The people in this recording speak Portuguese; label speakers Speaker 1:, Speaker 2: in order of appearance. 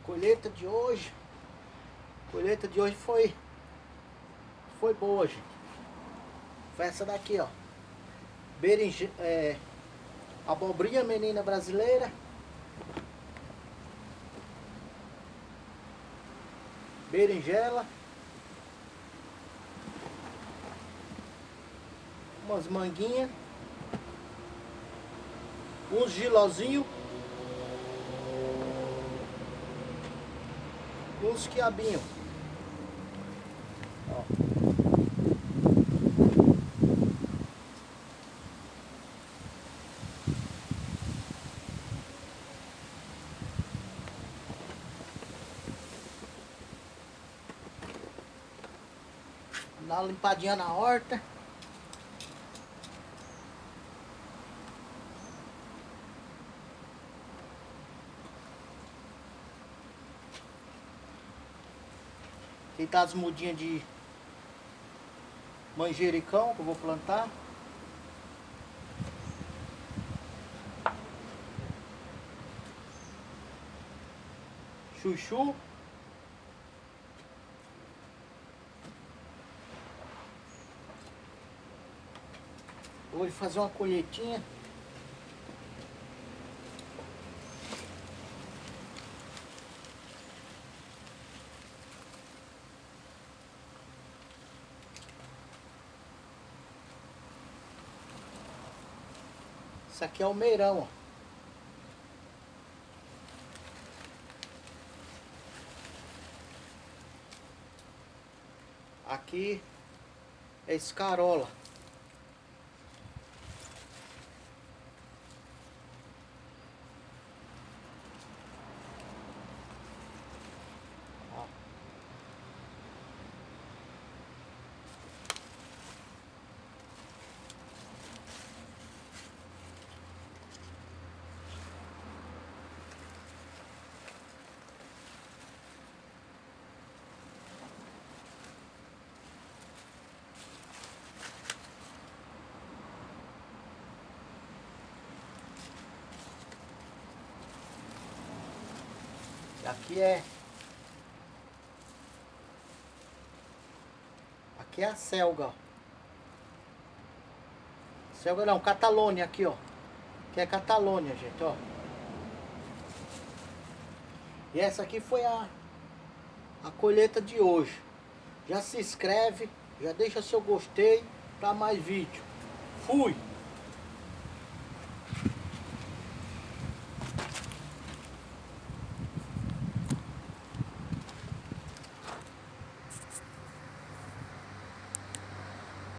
Speaker 1: Colheita de hoje. Colheita de hoje foi boa, gente. Foi essa daqui, ó. Abobrinha menina brasileira. Berinjela. Umas manguinhas. Uns gilozinhos. Uns quiabinhos. Ó. Dá uma limpadinha na horta. Aqui tá as mudinhas de manjericão que eu vou plantar. Chuchu. Vou fazer uma colheitinha. Isso aqui é o meirão, ó. Aqui é escarola. Ó. Aqui é a selga, ó. Selga não, Catalônia aqui, ó. Que é Catalônia, gente, ó. E essa aqui foi a colheita de hoje. Já se inscreve, já deixa seu gostei para mais vídeo. Fui!